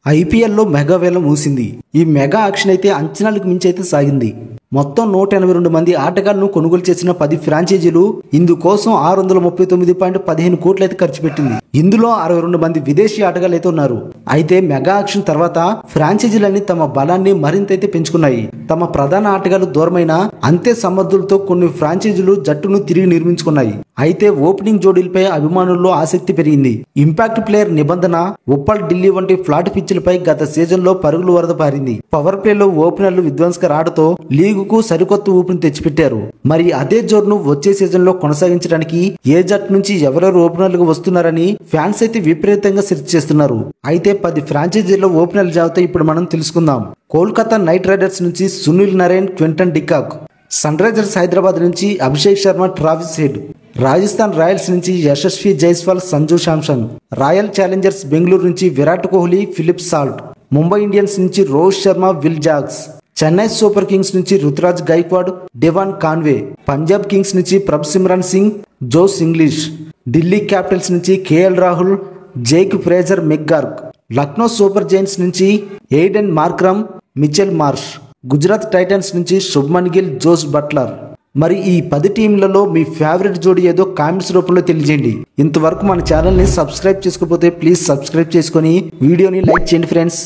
ఐపీఎల్లో మెగా వేలం మూసింది. ఈ మెగా యాక్షన్ అయితే అంచనాలకు మించి అయితే సాగింది. మొత్తం 182 మంది ఆటగాళ్లను కొనుగోలు చేసిన 10 ఫ్రాంచైజీలు ఇందుకోసం 639.15 కోట్లు అయితే ఖర్చు పెట్టింది. ఇందులో 62 మంది విదేశీ ఆటగాళ్లు అయితే ఉన్నారు. అయితే మెగా యాక్షన్ తర్వాత ఫ్రాంచైజీలన్నీ తమ బలాన్ని మరింత అయితే పెంచుకున్నాయి. తమ ప్రధాన ఆటగాళ్లు దూరమైన అంతే సమర్థులతో కొన్ని ఫ్రాంచైజీలు జట్టును తిరిగి నిర్మించుకున్నాయి. అయితే ఓపెనింగ్ జోడీలపై అభిమానుల్లో ఆసక్తి పెరిగింది. ఇంపాక్ట్ ప్లేయర్ నిబంధన ఉప్పల్, ఢిల్లీ వంటి ఫ్లాట్ పిచ్లపై గత సీజన్ లో పరుగులు వరద పారింది. పవర్ ప్లేలో ఓపెనర్లు విధ్వంసకర ఆటతో లీగుకు సరికొత్త ఊపిని తెచ్చిపెట్టారు. మరి అదే జోరును వచ్చే సీజన్ లో కొనసాగించడానికి ఏ జట్టు నుంచి ఎవరెవరు ఓపెనర్లుగా వస్తున్నారని ఫ్యాన్స్ అయితే విపరీతంగా సెర్చ్ చేస్తున్నారు. అయితే 10 ఫ్రాంచైజీల్లో ఓపెనర్ల జాబితా ఇప్పుడు మనం తెలుసుకుందాం. కోల్కతా నైట్ రైడర్స్ నుంచి Sunil Narine, Quinton de Kock. Sunrisers Hyderabad నుంచి Abhishek Sharma, Travis Head. Rajasthan Royals నుంచి యశస్వి జైస్వాల్, సంజు శాంసన్. రాయల్ ఛాలెంజర్స్ బెంగళూరు నుంచి Virat Kohli, Philip Salt. Mumbai Indians నుంచి Rohit Sharma, Will Jacks. Chennai Super Kings నుంచి Ruturaj Gaikwad, Devon Conway. Punjab Kings నుంచి Prabhsimran Singh, Jos Inglis. Delhi Capitals నుంచి KL Rahul, Jake Fraser McGurk. Lucknow Super Giants నుంచి Aiden Markram, Mitchell Marsh. Gujarat Titans నుంచి Shubman Gill, Jos Buttler. మరి ఈ 10 టీంలలో మీ ఫేవరెట్ జోడీ ఏదో కామెంట్స్ రూపంలో తెలియజేయండి. ఇంతవరకు మన ఛానల్ని సబ్స్క్రైబ్ చేసుకోకపోతే ప్లీజ్ సబ్స్క్రైబ్ చేసుకొని వీడియోని లైక్ చేయండి ఫ్రెండ్స్.